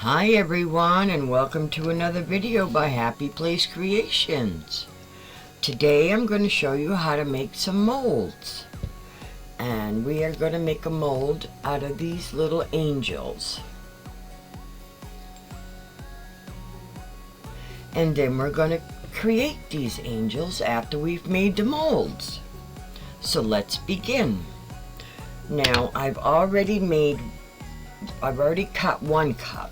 Hi everyone, and welcome to another video by Happy Place Creations. Today I'm going to show you how to make some molds. And we are going to make a mold out of these little angels. And then we're going to create these angels after we've made the molds. So let's begin. Now I've already cut one cup.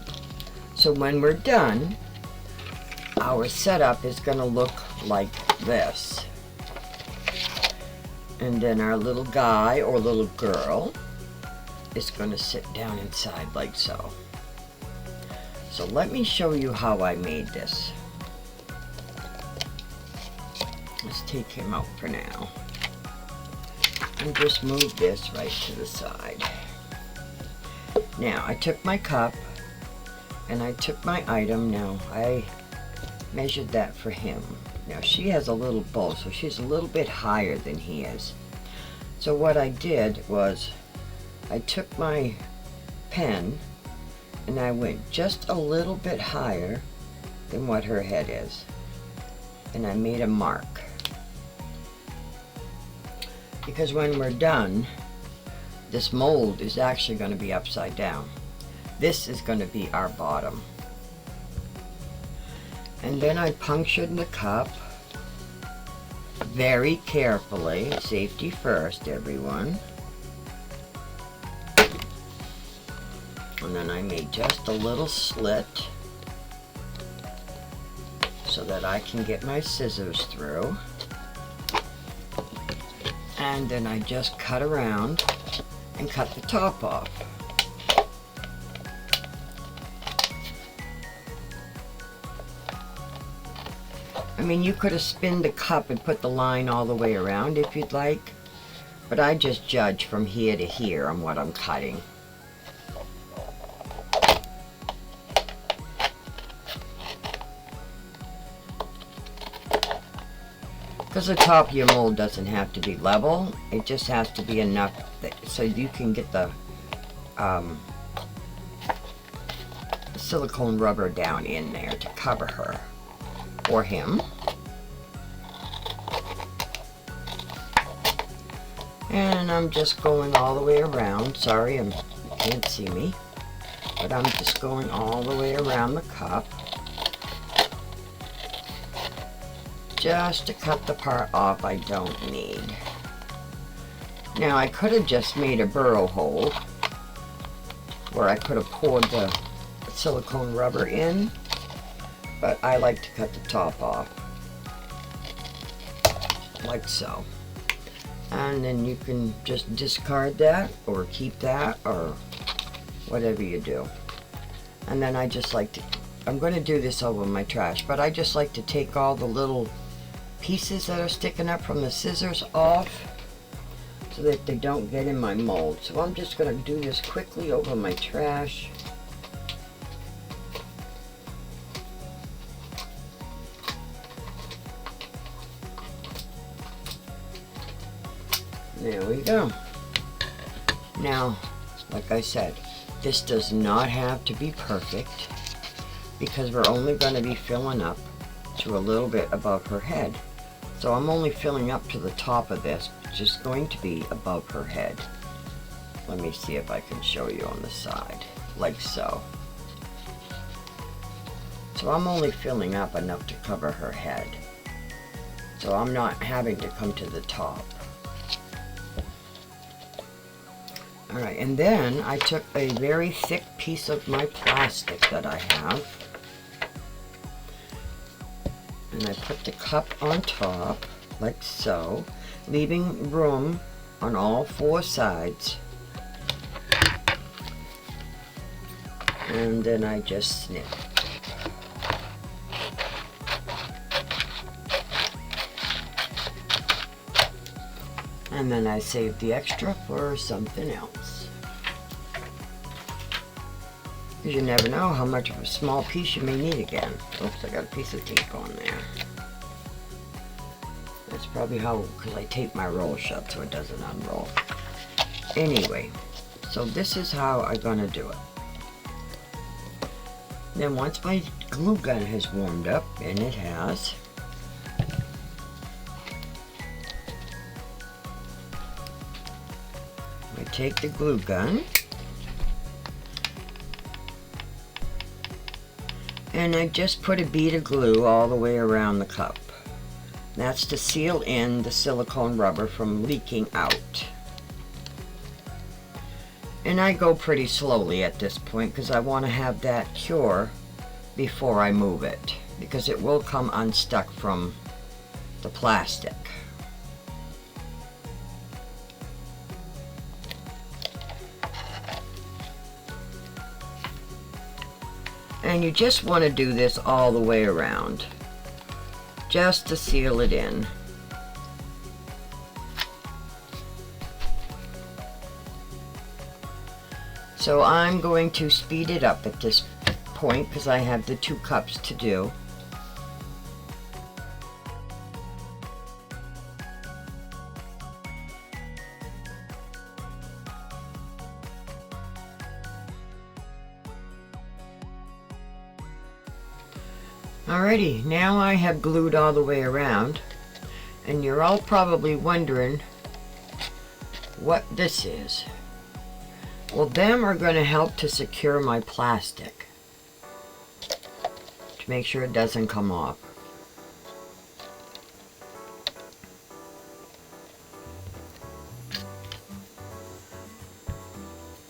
So when we're done, our setup is going to look like this. And then our little guy or little girl is going to sit down inside like so. So let me show you how I made this. Let's take him out for now. And just move this right to the side. Now I took my cup and I took my item. Now I measured that for him. Now she has a little bow, so she's a little bit higher than he is. So what I did was I took my pen and I went just a little bit higher than what her head is. And I made a mark. Because when we're done, this mold is actually going to be upside down. This is going to be our bottom. And then I punctured the cup very carefully. Safety first, everyone. And then I made just a little slit so that I can get my scissors through. And then I just cut around and cut the top off. I mean, you could have spinned the cup and put the line all the way around if you'd like, but I just judge from here to here on what I'm cutting. Because the top of your mold doesn't have to be level, it just has to be enough so you can get the silicone rubber down in there to cover her or him. And I'm just going all the way around. Sorry, you can't see me, but I'm just going all the way around the cup, just to cut the part off I don't need. Now I could have just made a burrow hole where I could have poured the silicone rubber in, but I like to cut the top off like so. And then you can just discard that or keep that or whatever you do. And then I just like to, I'm going to do this over my trash, but I just like to take all the little pieces that are sticking up from the scissors off so that they don't get in my mold. So I'm just going to do this quickly over my trash. There we go. Now, like I said, this does not have to be perfect because we're only going to be filling up to a little bit above her head. So I'm only filling up to the top of this, which is going to be above her head. Let me see if I can show you on the side, like so. So I'm only filling up enough to cover her head. So I'm not having to come to the top. Alright, and then I took a very thick piece of my plastic that I have, and I put the cup on top, like so, leaving room on all four sides. And then I just snip. And then I save the extra for something else. Because you never know how much of a small piece you may need again. Oops, I got a piece of tape on there. That's probably how, because I tape my roll shut so it doesn't unroll. Anyway, so this is how I'm going to do it. Then once my glue gun has warmed up, and it has, I take the glue gun and I just put a bead of glue all the way around the cup. That's to seal in the silicone rubber from leaking out. And I go pretty slowly at this point because I want to have that cure before I move it, because it will come unstuck from the plastic. And you just want to do this all the way around, just to seal it in. So I'm going to speed it up at this point because I have the 2 cups to do. Alrighty, now I have glued all the way around, and you're all probably wondering what this is. Well, them are going to help to secure my plastic to make sure it doesn't come off.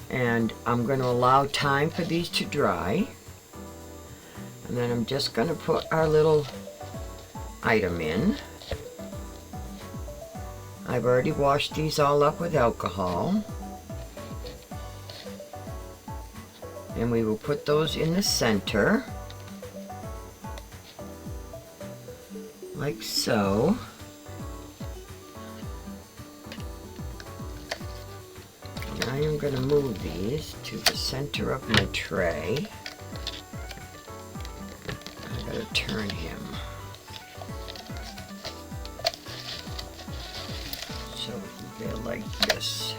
And I'm going to allow time for these to dry. And then I'm just going to put our little item in. I've already washed these all up with alcohol. And we will put those in the center, like so. And I am going to move these to the center of my tray. I gotta turn him so they're like this.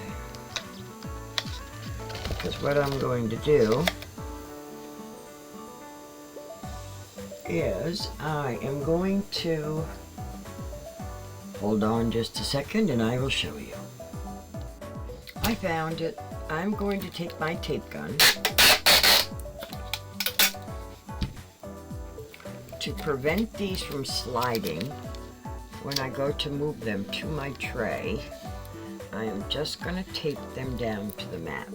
Because what I'm going to do is I am going to hold on just a second and I will show you. I found it. I'm going to take my tape gun to prevent these from sliding when I go to move them to my tray. I am just going to tape them down to the mat.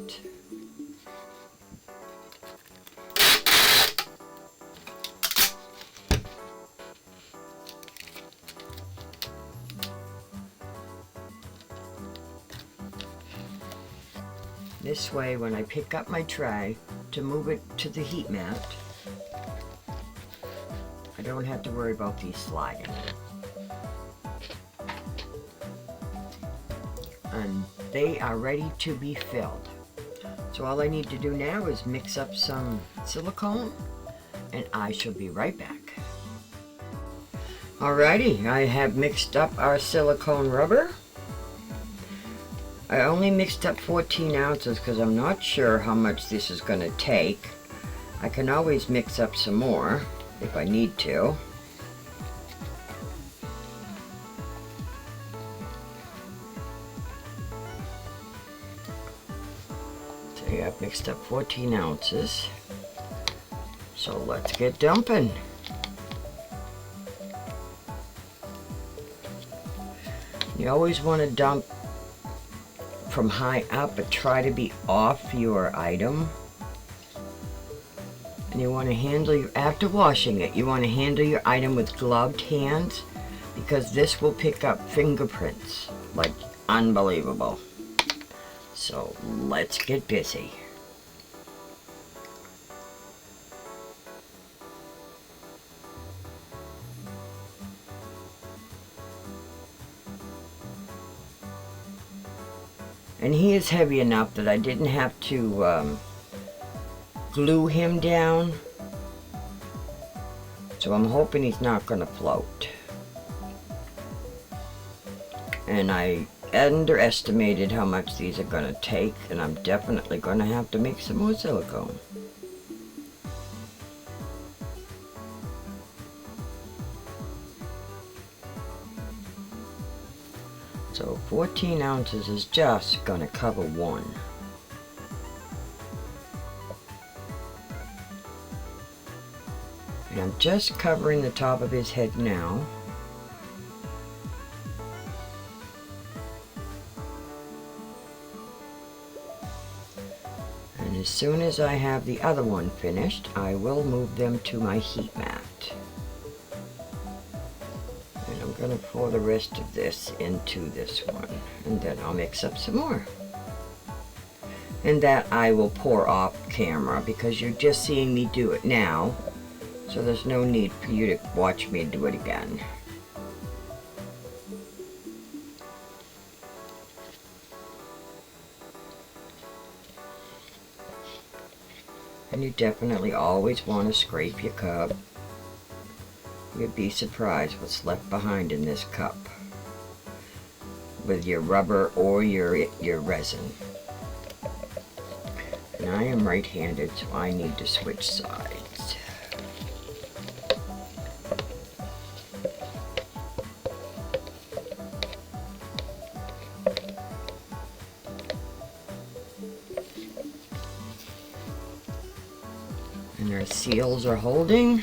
This way, when I pick up my tray to move it to the heat mat, I don't have to worry about these sliding. And they are ready to be filled. So all I need to do now is mix up some silicone and I shall be right back. Alrighty, I have mixed up our silicone rubber. I only mixed up 14 ounces because I'm not sure how much this is going to take. I can always mix up some more if I need to. So yeah, I've mixed up 14 ounces. So let's get dumping. You always want to dump from high up, but try to be off your item. And you want to handle your, after washing it, you want to handle your item with gloved hands because this will pick up fingerprints like unbelievable. So let's get busy. And he is heavy enough that I didn't have to glue him down. So I'm hoping he's not going to float. And I underestimated how much these are going to take, and I'm definitely going to have to make some more silicone. So 14 ounces is just going to cover one. And I'm just covering the top of his head now. And as soon as I have the other one finished, I will move them to my heat mat. And I'm going to pour the rest of this into this one, and then I'll mix up some more. And that I will pour off camera because you're just seeing me do it now, so there's no need for you to watch me do it again. And you definitely always want to scrape your cup. You'd be surprised what's left behind in this cup with your rubber or your resin. And I am right-handed, so I need to switch sides. And our seals are holding,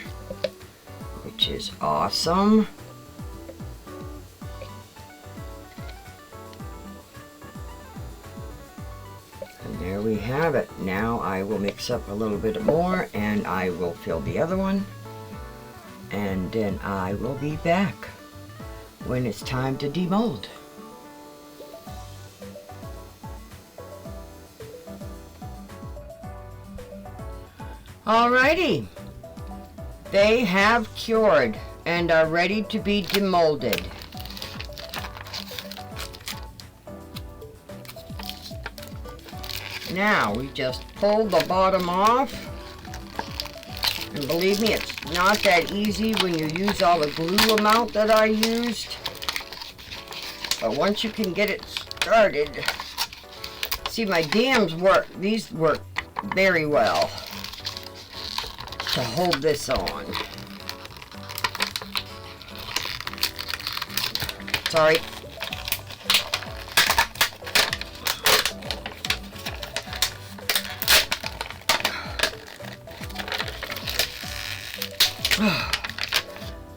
which is awesome. And there we have it. Now I will mix up a little bit more and I will fill the other one. And then I will be back when it's time to demold. Alrighty, they have cured and are ready to be demolded. Now we just pull the bottom off, and believe me, it's not that easy when you use all the glue amount that I used, but once you can get it started, see, my dams work, these work very well to hold this on. Sorry.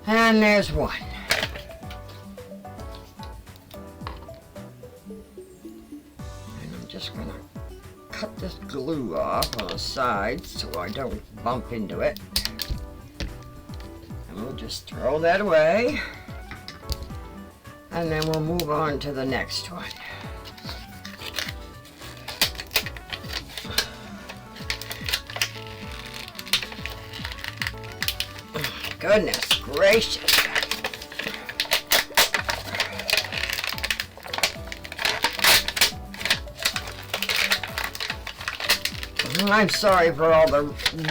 And there's one. And I'm just gonna cut this glue off on the sides so I don't bump into it. And we'll just throw that away. And then we'll move on to the next one. Oh, goodness gracious. I'm sorry for all the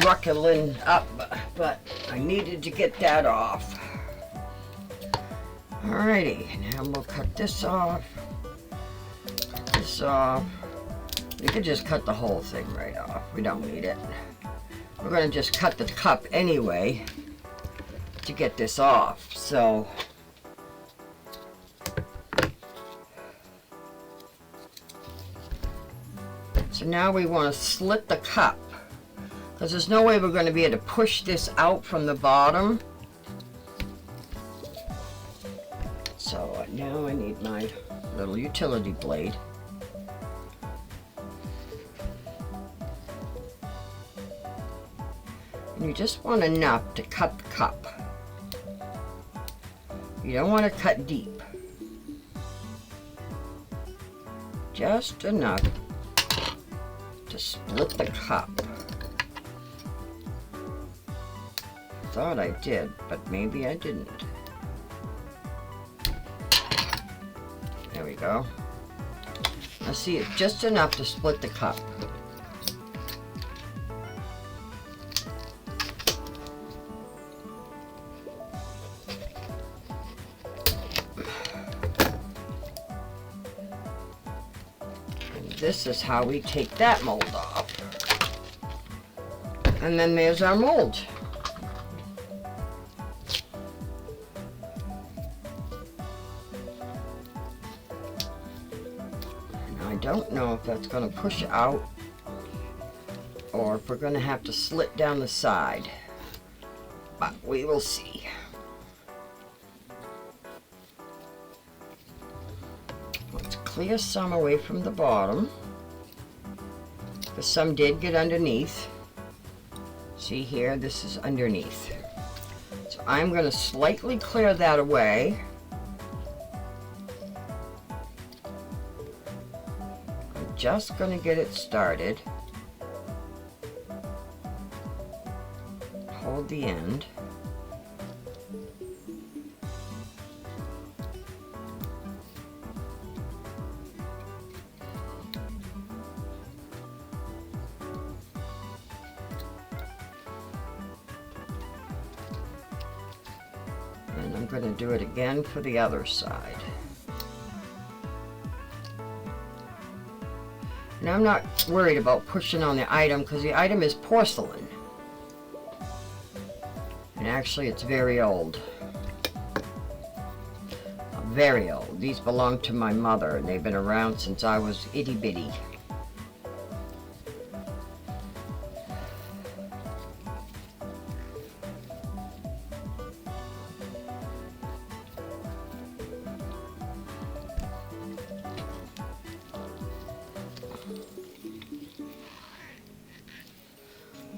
ruckling up, but I needed to get that off. Alrighty, now we'll cut this off. Cut this off. We could just cut the whole thing right off. We don't need it. We're going to just cut the cup anyway to get this off. So now we want to slit the cup, because there's no way we're going to be able to push this out from the bottom. So now I need my little utility blade. And you just want enough to cut the cup. You don't want to cut deep. Just enough to split the cup. Thought I did, but maybe I didn't. There we go. Now see, it's just enough to split the cup. This is how we take that mold off. And then there's our mold. don't know if that's going to push out or if we're going to have to slit down the side, but we will see. Let's clear some away from the bottom, because some did get underneath. See here, this is underneath. So I'm going to slightly clear that away. I'm just going to get it started. Hold the end. And I'm going to do it again for the other side. And I'm not worried about pushing on the item because the item is porcelain. And actually it's very old. Very old. These belong to my mother and they've been around since I was itty bitty.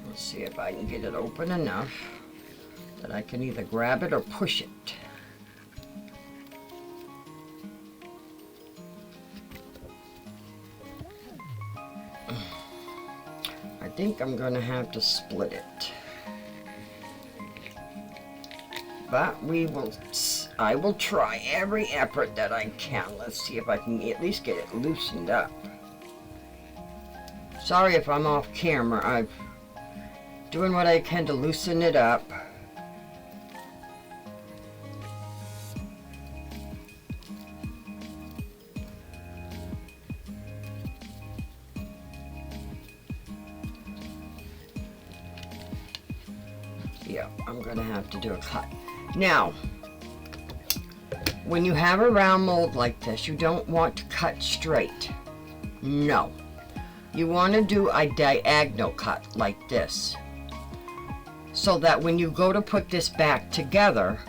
Let's see if I can get it open enough that I can either grab it or push it. I think I'm going to have to split it. But I will try every effort that I can. Let's see if I can at least get it loosened up. Sorry if I'm off camera. I'm doing what I can to loosen it up. Yeah, I'm gonna have to do a cut. Now, when you have a round mold like this, you don't want to cut straight. No. You want to do a diagonal cut like this, so that when you go to put this back together,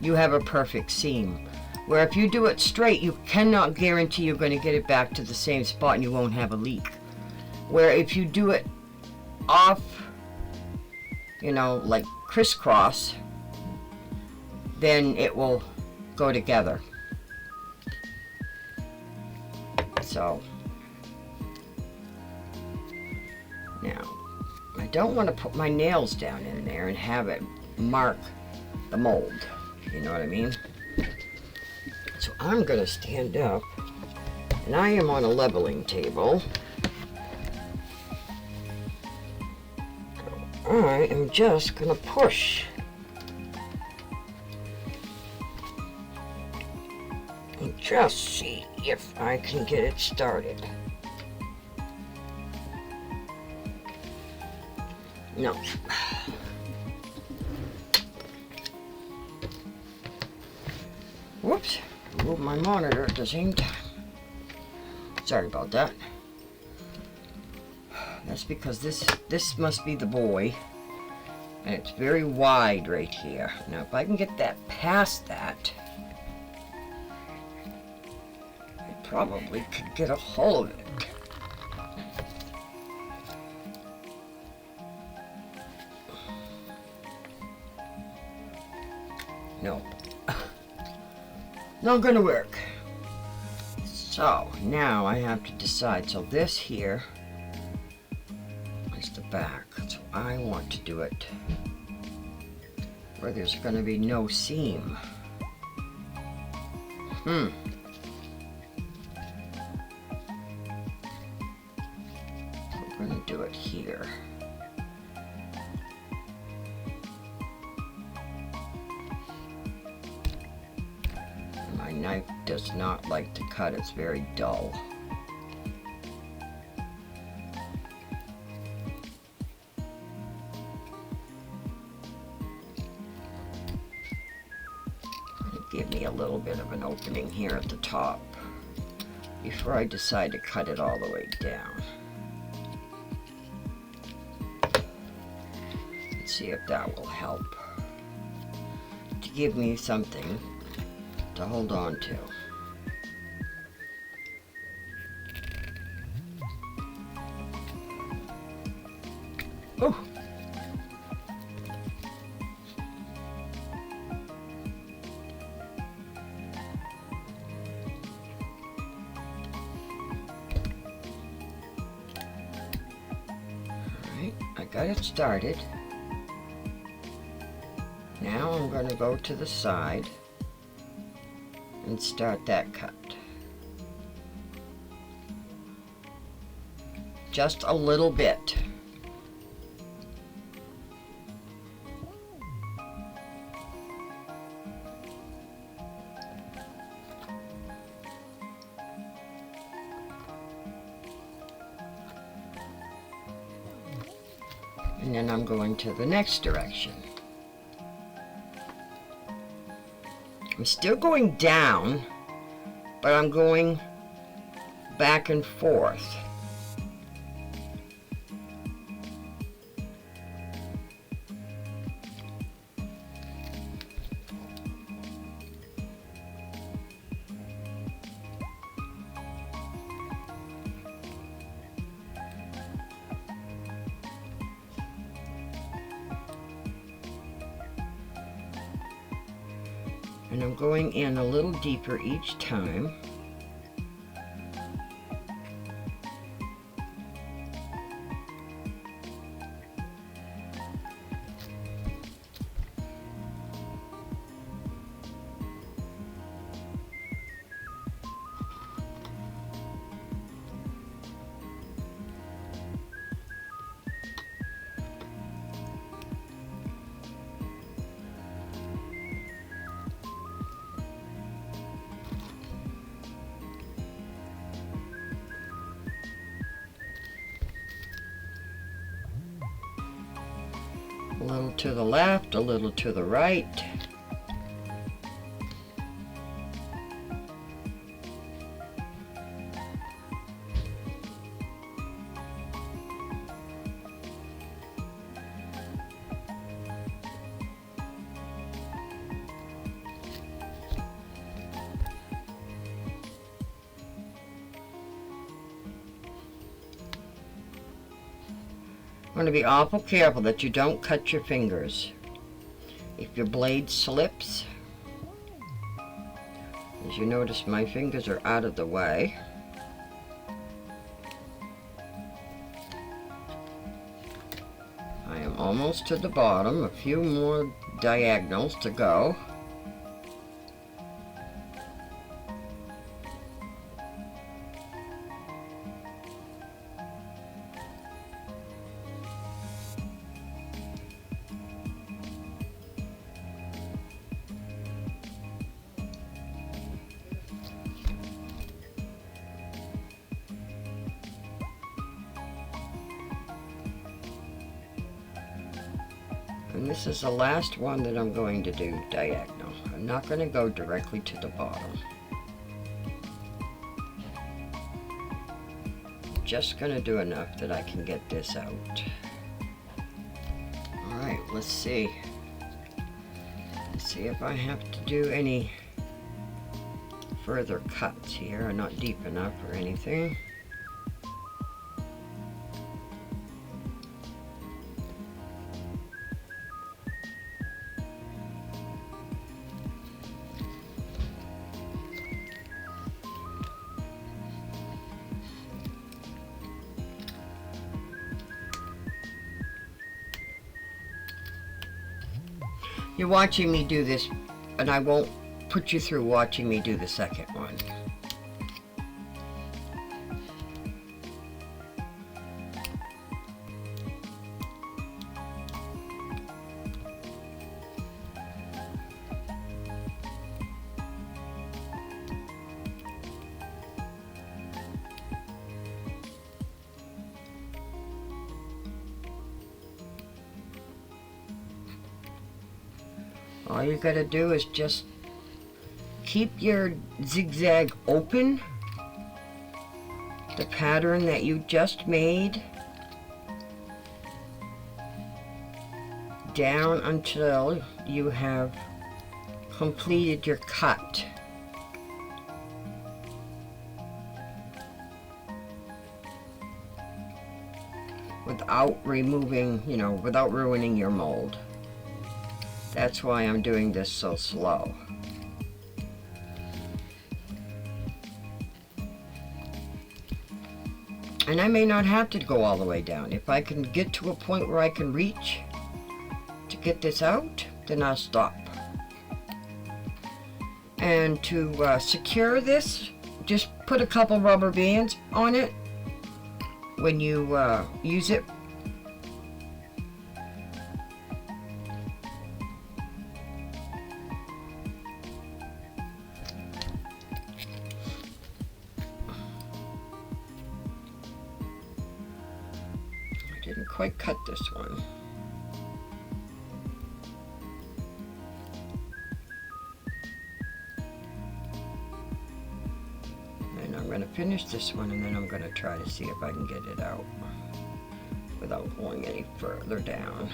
you have a perfect seam. Where if you do it straight, you cannot guarantee you're going to get it back to the same spot and you won't have a leak. Where if you do it off, you know, like crisscross, then it will go together. So, now, I don't want to put my nails down in there and have it mark the mold. You know what I mean? So I'm going to stand up, and I am on a leveling table. I am just going to push. And just see if I can get it started. No. Whoops. Move my monitor at the same time. Sorry about that. That's because this must be the boy. And it's very wide right here. Now if I can get that past that, I probably could get a hold of it. No. Not gonna work. So now I have to decide. So this here is the back. So I want to do it where there's gonna be no seam. I'm gonna do it here. My knife does not like to cut, it's very dull. Give me a little bit of an opening here at the top. before I decide to cut it all the way down. Let's see if that will help to give me something to hold on to. Oh. Alright, I got it started. Now I'm going to go to the side and start that cut. Just a little bit. And then I'm going to the next direction. I'm still going down, but I'm going back and forth. And I'm going in a little deeper each time. A little to the left, a little to the right. You want to be awful careful that you don't cut your fingers. If your blade slips, as you notice, my fingers are out of the way. I am almost to the bottom, a few more diagonals to go. And this is the last one that I'm going to do diagonal. I'm not going to go directly to the bottom. Just going to do enough that I can get this out. Alright, let's see. Let's see if I have to do any further cuts here. Not deep enough or anything. You're watching me do this, and I won't put you through watching me do the second one. All you gotta do is just keep your zigzag open the pattern that you just made down until you have completed your cut. Without removing, without ruining your mold. That's why I'm doing this so slow. And I may not have to go all the way down. If I can get to a point where I can reach to get this out, then I'll stop. And to secure this, just put a couple rubber bands on it when you use it. I didn't quite cut this one. And I'm going to finish this one, and then I'm going to try to see if I can get it out without going any further down.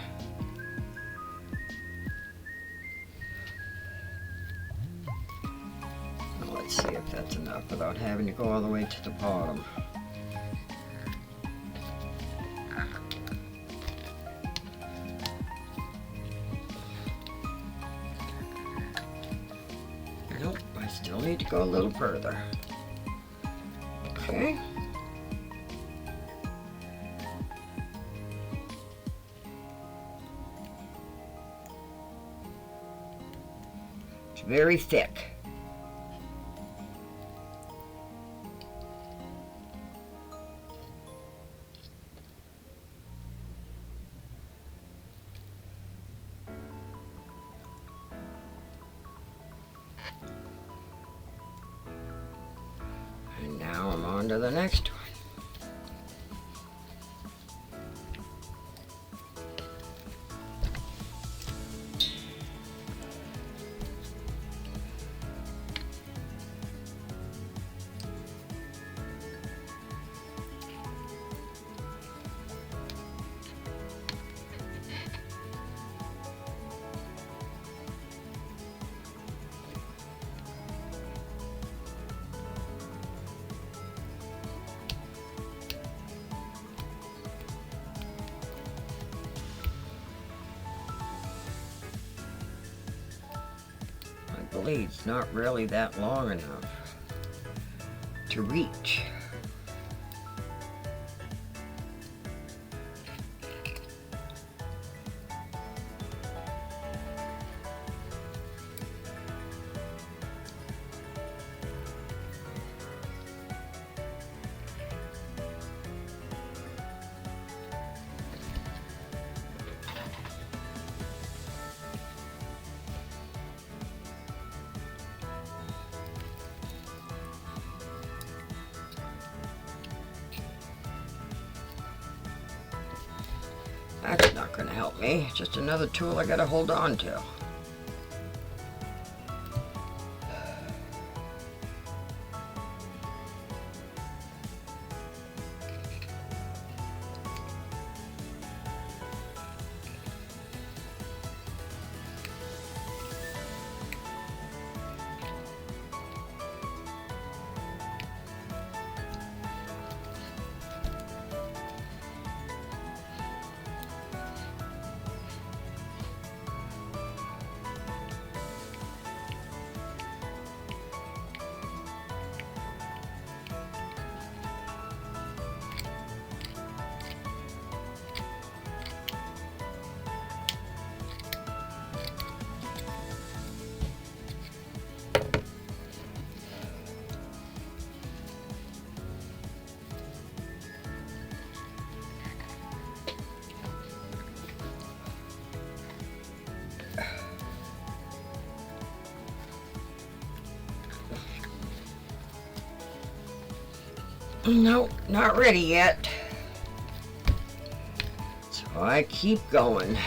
Now let's see if that's enough without having to go all the way to the bottom. Nope, I still need to go a little further. Okay. It's very thick. And now I'm on to the next one. Blade's not really that long enough to reach. That's not going to help me. It's just another tool I got to hold on to. Nope, not ready yet. So I keep going.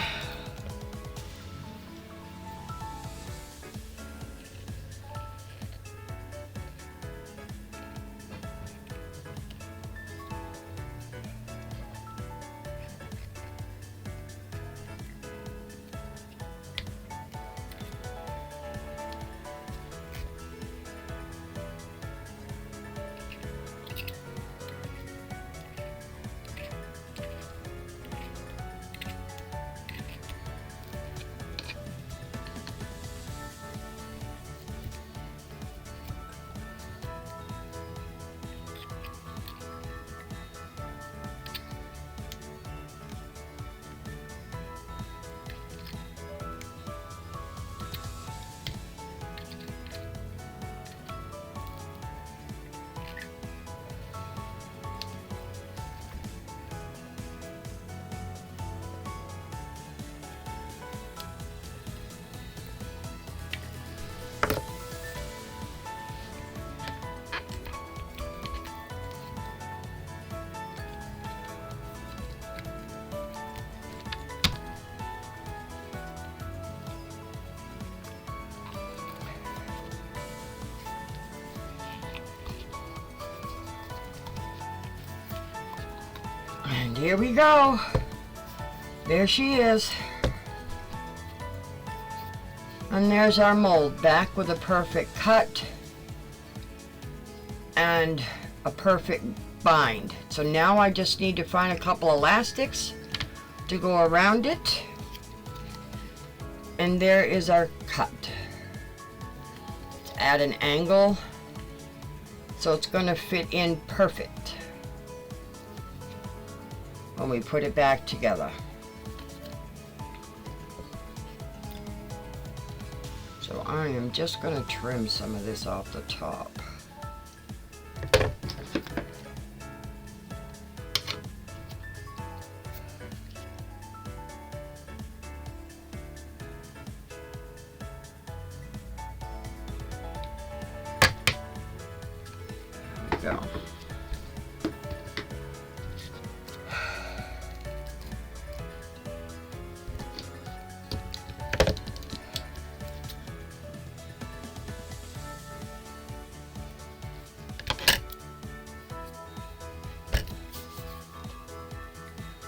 And here we go. There she is. And there's our mold, back with a perfect cut and a perfect bind. So now I just need to find a couple elastics to go around it. And there is our cut. Add an angle so it's going to fit in perfect when we put it back together. So I am just going to trim some of this off the top. There we go.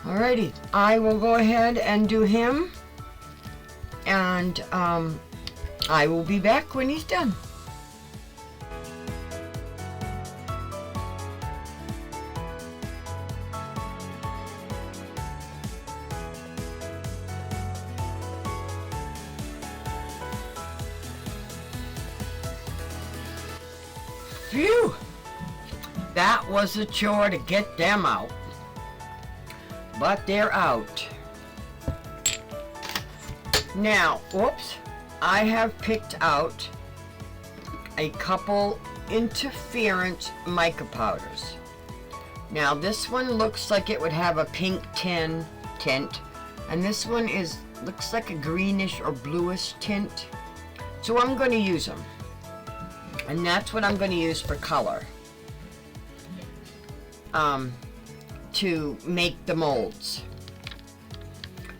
Alrighty, I will go ahead and do him, and I will be back when he's done. Phew! That was a chore to get them out. But they're out. Now, whoops, I have picked out a couple interference mica powders. Now this one looks like it would have a pink tint, and this one looks like a greenish or bluish tint. So I'm going to use them, and that's what I'm going to use for color. To make the molds.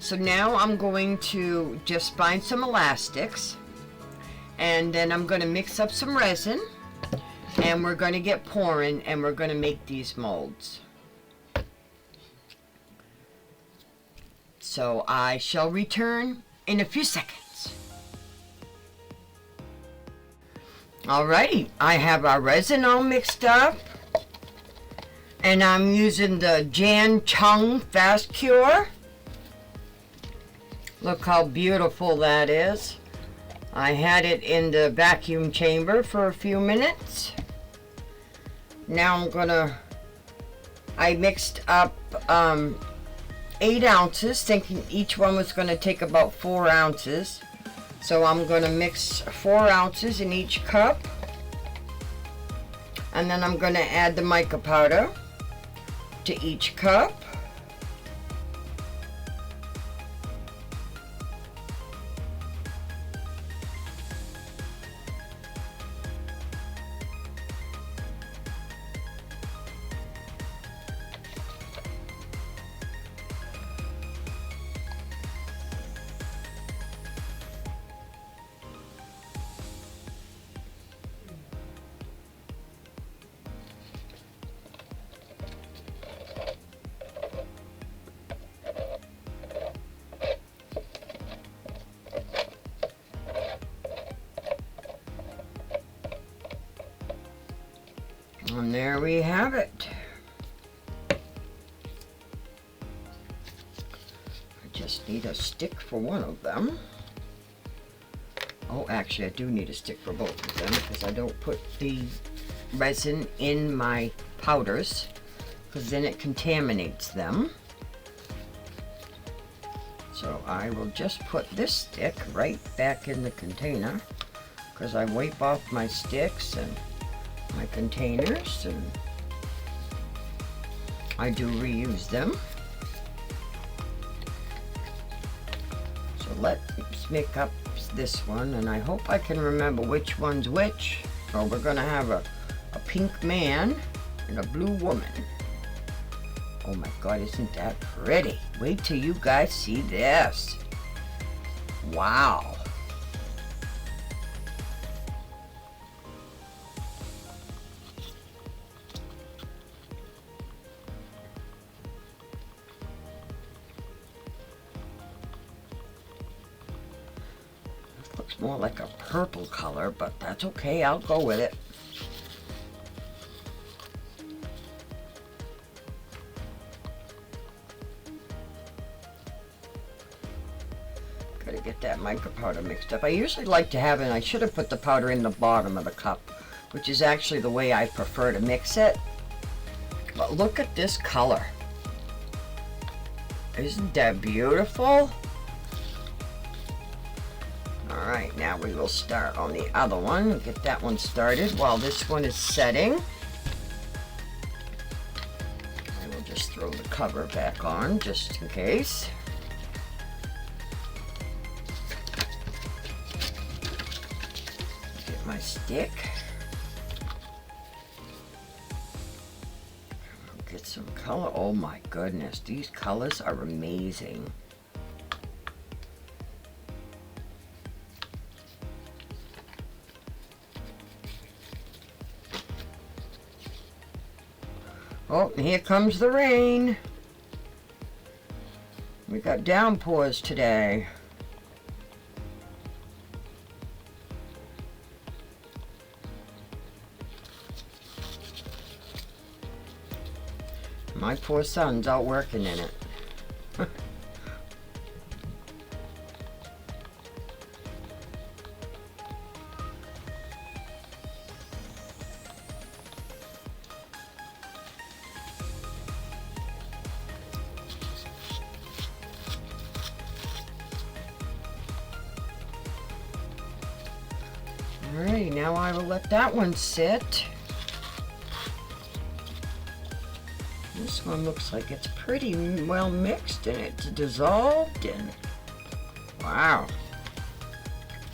So now I'm going to just find some elastics, and then I'm going to mix up some resin, and we're going to get pouring, and we're going to make these molds. So I shall return in a few seconds. Alrighty, I have our resin all mixed up. And I'm using the Jan Chung Fast Cure. Look how beautiful that is. I had it in the vacuum chamber for a few minutes. Now I mixed up 8 ounces, thinking each one was gonna take about 4 ounces. So I'm gonna mix 4 ounces in each cup. And then I'm gonna add the mica powder to each cup. And there we have it. I just need a stick for one of them. Oh, actually I do need a stick for both of them, because I don't put the resin in my powders, because then it contaminates them. So I will just put this stick right back in the container, because I wipe off my sticks and my containers, and I do reuse them. So let's make up this one, and I hope I can remember which one's which. Oh, we're gonna have a pink man and a blue woman. Oh my God, isn't that pretty? Wait till you guys see this. Wow. looks more like a purple color, but that's okay, I'll go with it. Gotta get that mica powder mixed up. I usually like to have it, and I should have put the powder in the bottom of the cup, which is actually the way I prefer to mix it. But look at this color. Isn't that beautiful? Alright, now we will start on the other one. Get that one started while this one is setting. I will just throw the cover back on just in case. Get my stick. Get some color. Oh my goodness, these colors are amazing. Oh, and here comes the rain. We got downpours today. My poor son's out working in it. Alright, now I will let that one sit. This one looks like it's pretty well mixed and it's dissolved in. Wow.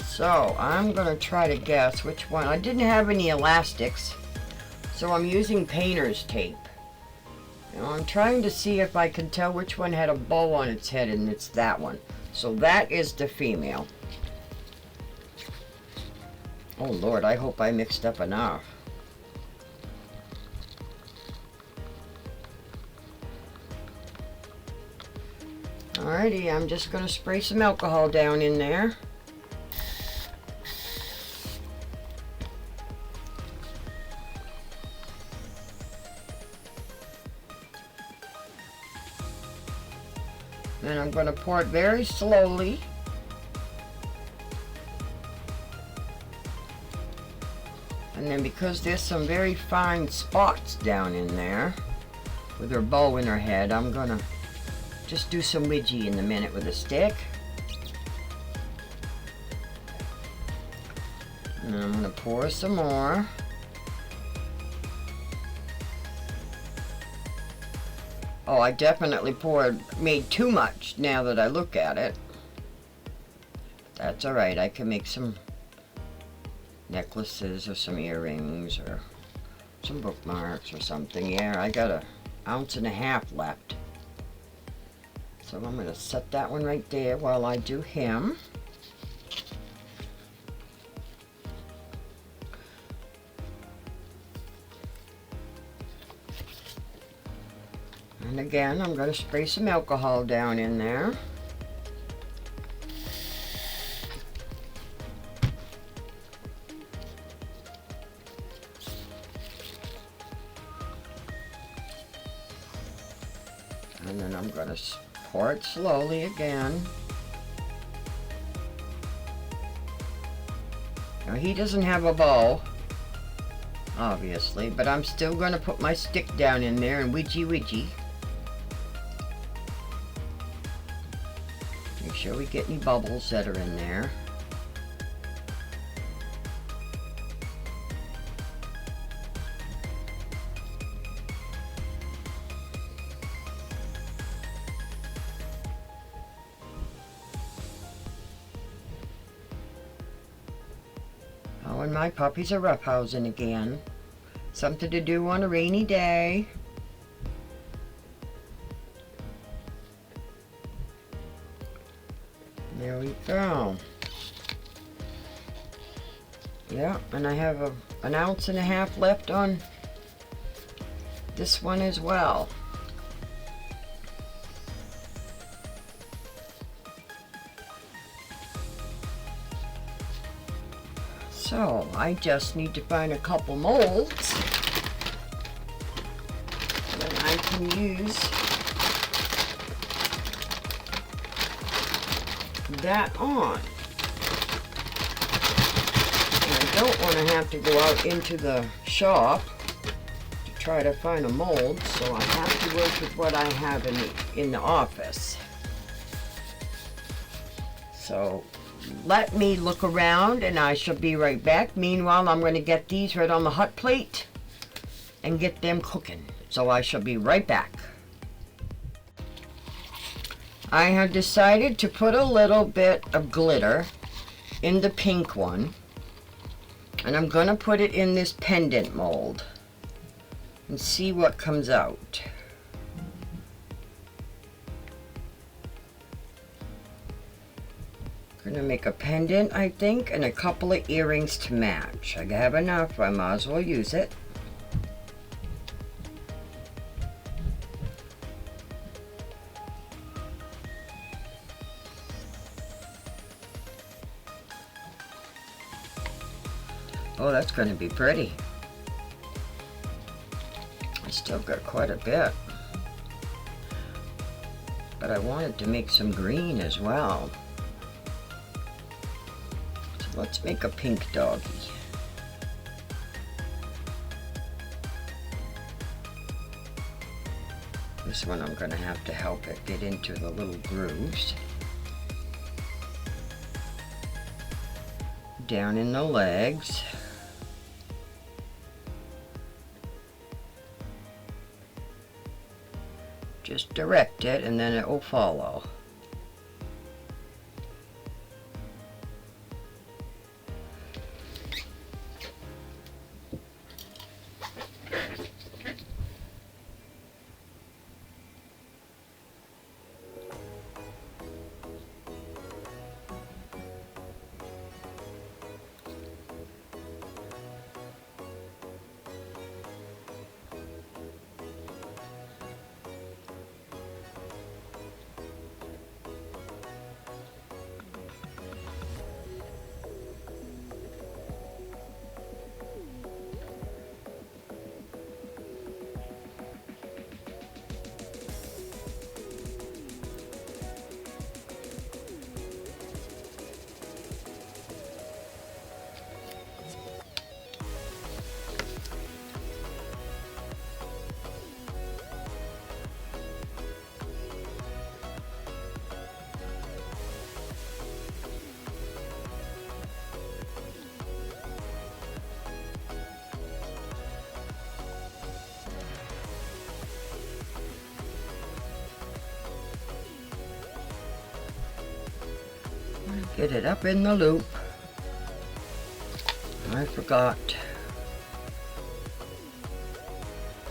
So I'm gonna try to guess which one. I didn't have any elastics, so I'm using painter's tape. Now I'm trying to see if I can tell which one had a bow on its head, and it's that one. So that is the female. Oh Lord, I hope I mixed up enough. Alrighty, I'm just going to spray some alcohol down in there. And I'm going to pour it very slowly. And then because there's some very fine spots down in there with her bow in her head, I'm going to just do some widgie in a minute with a stick. And I'm going to pour some more. Oh, I definitely made too much now that I look at it. That's alright, I can make some necklaces or some earrings or some bookmarks or something. Yeah, I got 1.5 ounces left. So I'm going to set that one right there while I do him. And again, I'm going to spray some alcohol down in there. And then I'm going to pour it slowly again. Now he doesn't have a bow, obviously, but I'm still going to put my stick down in there and widgie. Make sure we get any bubbles that are in there. Oh, and my puppies are roughhousing again. Something to do on a rainy day. There we go. Yeah, and I have 1.5 ounces left on this one as well. So I just need to find a couple molds that I can use that on. And I don't want to have to go out into the shop to try to find a mold, so I have to work with what I have in the office. So let me look around and I shall be right back. Meanwhile, I'm going to get these right on the hot plate and get them cooking. So I shall be right back. I have decided to put a little bit of glitter in the pink one, and I'm going to put it in this pendant mold and see what comes out. I'm going to make a pendant, I think, and a couple of earrings to match. I have enough, I might as well use it. Oh, that's going to be pretty. I still got quite a bit. But I wanted to make some green as well. So let's make a pink doggy. This one I'm going to have to help it get into the little grooves. Down in the legs. Just direct it and then it will follow. Get it up in the loop. I forgot.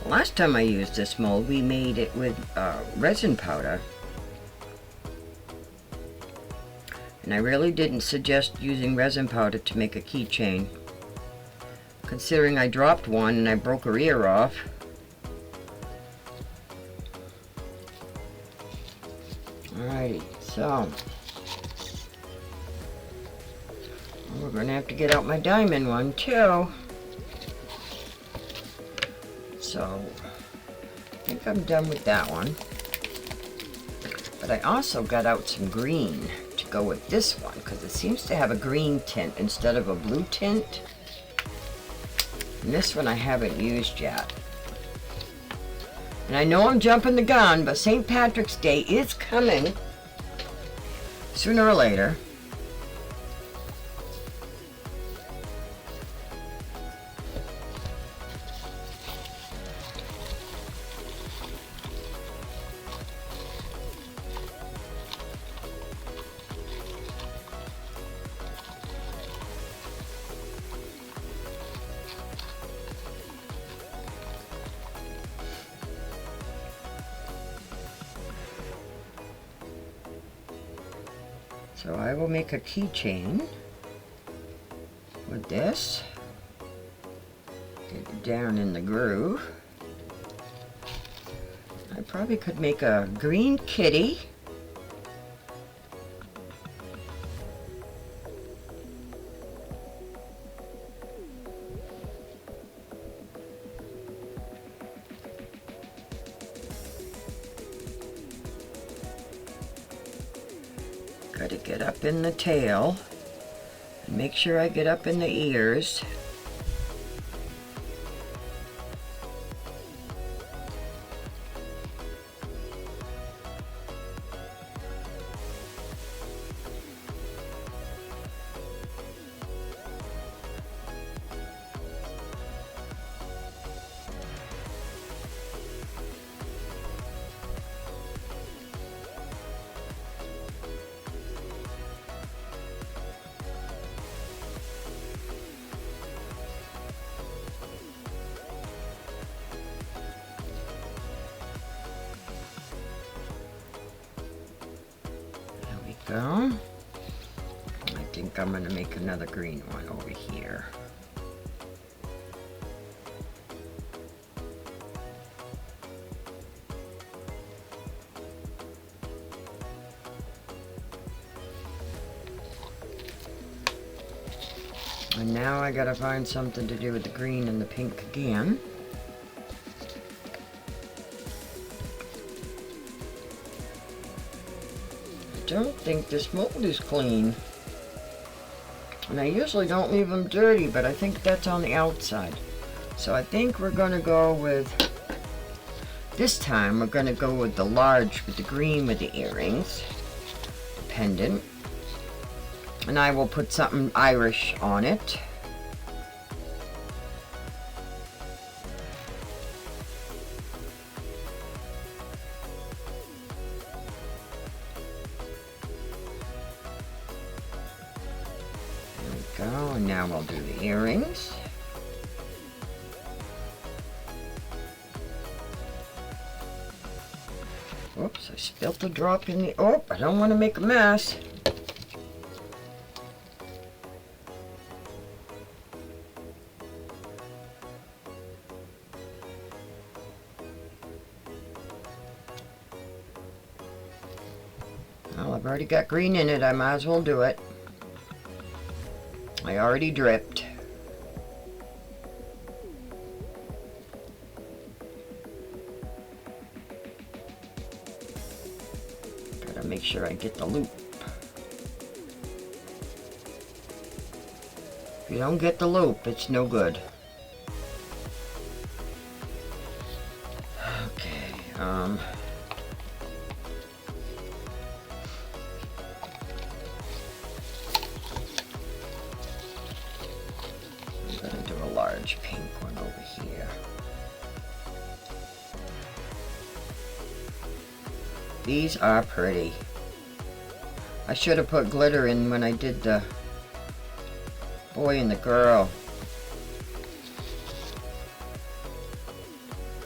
Last time I used this mold, we made it with resin powder. And I really didn't suggest using resin powder to make a keychain, considering I dropped one and I broke her ear off. Alrighty, so we're going to have to get out my diamond one too. So I think I'm done with that one. But I also got out some green to go with this one because it seems to have a green tint instead of a blue tint. And this one I haven't used yet. And I know I'm jumping the gun, but St. Patrick's Day is coming sooner or later. So I will make a keychain with this. Get it down in the groove. I probably could make a green kitty. Gotta get up in the tail. Make sure I get up in the ears. Go. I think I'm going to make another green one over here. And now I got to find something to do with the green and the pink again. I don't think this mold is clean, and I usually don't leave them dirty, but I think that's on the outside. So I think we're going to go with, this time we're going to go with the large with the green with the earrings, the pendant, and I will put something Irish on it. Go, and now we'll do the earrings. Oops, I spilled a drop in the, oh, I don't want to make a mess. Well, I've already got green in it, I might as well do it. I already dripped. Gotta make sure I get the loop. If you don't get the loop, it's no good. Okay, large pink one over here. These are pretty. I should have put glitter in when I did the boy and the girl.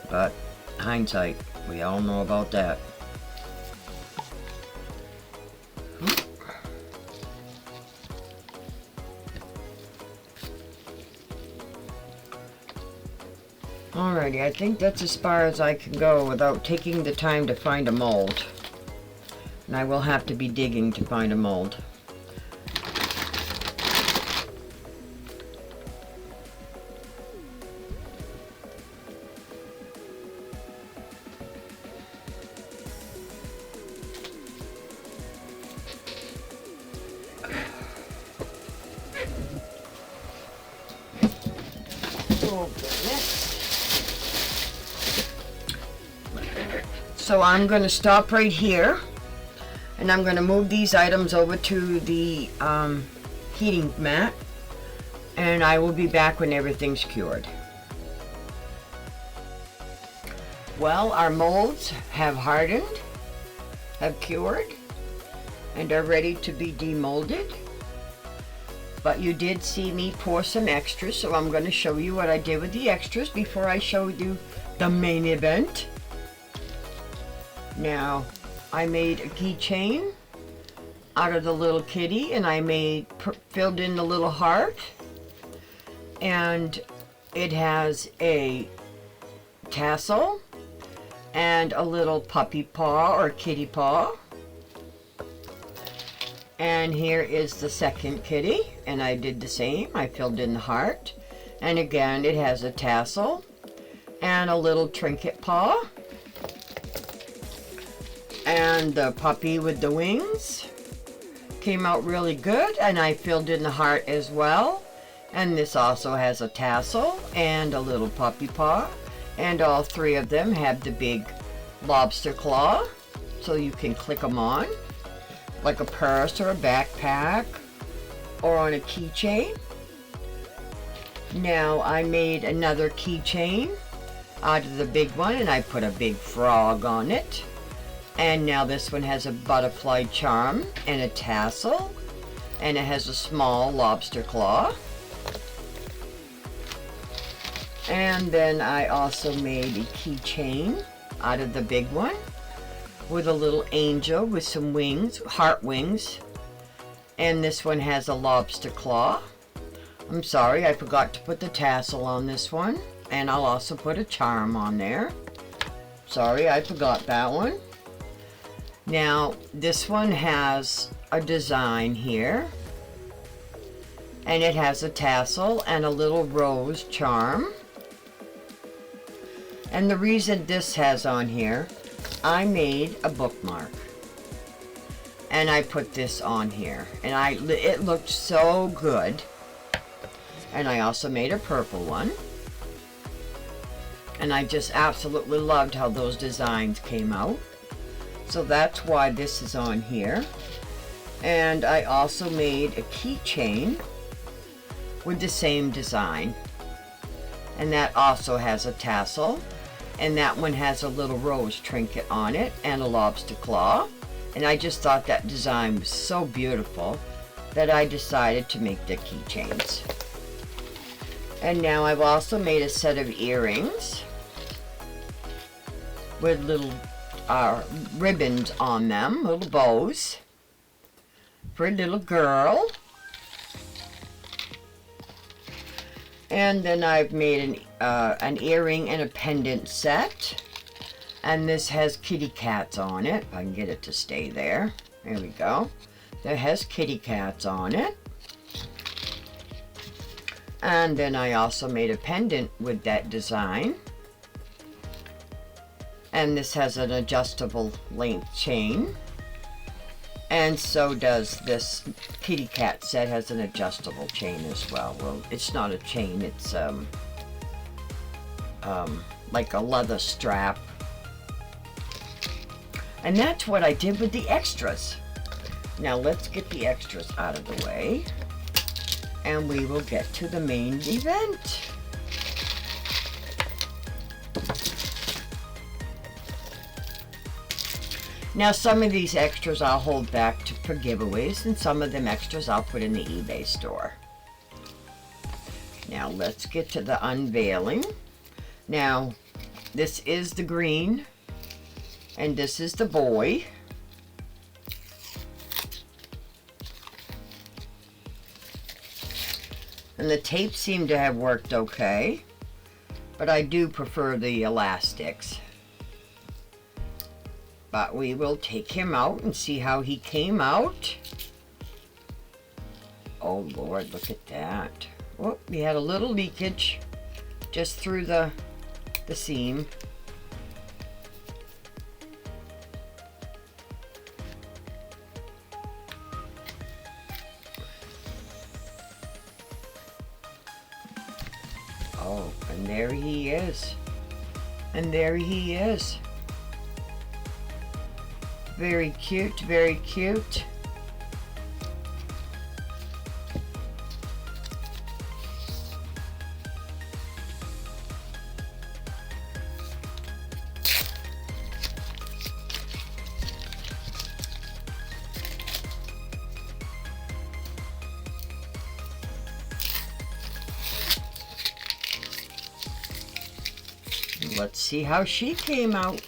But hindsight, we all know about that. Alrighty, I think that's as far as I can go without taking the time to find a mold. And I will have to be digging to find a mold. Oh, goodness. So I'm going to stop right here, and I'm going to move these items over to the heating mat, and I will be back when everything's cured. Well, our molds have hardened, have cured, and are ready to be demolded. But you did see me pour some extras, so I'm going to show you what I did with the extras before I show you the main event. Now, I made a keychain out of the little kitty, and I filled in the little heart, and it has a tassel and a little puppy paw or kitty paw. And here is the second kitty, and I did the same. I filled in the heart, and again it has a tassel and a little trinket paw, and the puppy with the wings, Came out really good, and I filled in the heart as well. And this also has a tassel and a little puppy paw, and all three of them have the big lobster claw, so you can click them on like a purse or a backpack or on a keychain. Now I made another keychain out of the big one, and I put a big frog on it. And now this one has a butterfly charm and a tassel, and it has a small lobster claw. And then I also made a keychain out of the big one with a little angel with some wings, heart wings. And this one has a lobster claw. I'm sorry, I forgot to put the tassel on this one. And I'll also put a charm on there. Sorry, I forgot that one. Now, this one has a design here. And it has a tassel and a little rose charm. And the reason this has on here, I made a bookmark. And I put this on here. And it looked so good. And I also made a purple one. And I just absolutely loved how those designs came out. So that's why this is on here. And I also made a keychain with the same design. And that also has a tassel. And that one has a little rose trinket on it and a lobster claw. And I just thought that design was so beautiful that I decided to make the keychains. And now I've also made a set of earrings with little ribbons on them, little bows for a little girl. And then I've made an earring and a pendant set. And this has kitty cats on it. If I can get it to stay there. There we go. That has kitty cats on it. And then I also made a pendant with that design. And this has an adjustable length chain. And so does this kitty cat set, has an adjustable chain as well. Well, it's not a chain, it's like a leather strap. And that's what I did with the extras. Now let's get the extras out of the way, and we will get to the main event. Now some of these extras I'll hold back for giveaways, and some of them extras I'll put in the eBay store. Now let's get to the unveiling. Now this is the green, and this is the boy. And the tape seemed to have worked okay, but I do prefer the elastics. But we will take him out and see how he came out. Oh Lord, look at that. Oh, we had a little leakage just through the seam. Oh, and there he is. And there he is. Very cute, very cute. Let's see how she came out.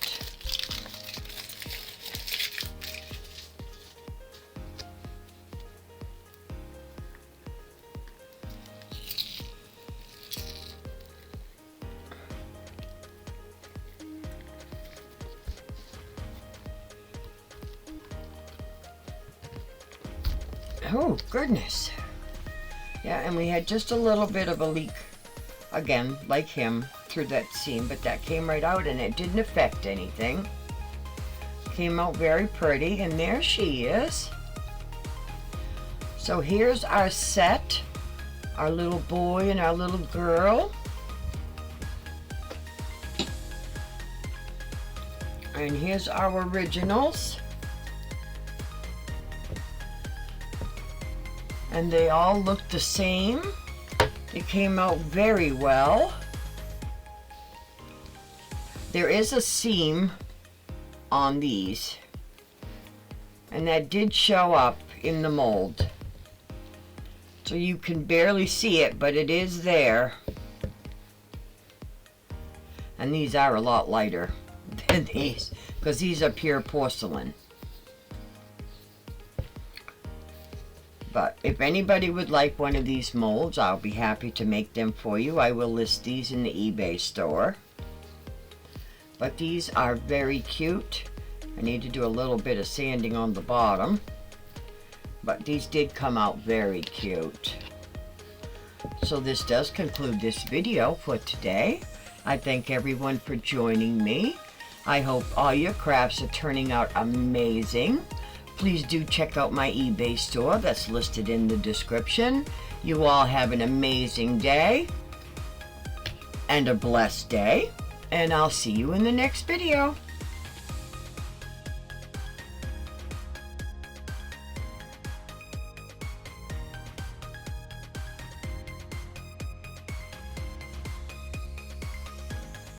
Oh, goodness. Yeah, and we had just a little bit of a leak, again, like him, through that seam, but that came right out and it didn't affect anything. Came out very pretty, and there she is. So here's our set, our little boy and our little girl. And here's our originals. And they all look the same. They came out very well. There is a seam on these, and that did show up in the mold. So you can barely see it, but it is there. And these are a lot lighter than these, because these are pure porcelain. But if anybody would like one of these molds, I'll be happy to make them for you. I will list these in the eBay store. But these are very cute. I need to do a little bit of sanding on the bottom. But these did come out very cute. So this does conclude this video for today. I thank everyone for joining me. I hope all your crafts are turning out amazing. Please do check out my eBay store that's listed in the description. You all have an amazing day and a blessed day, and I'll see you in the next video.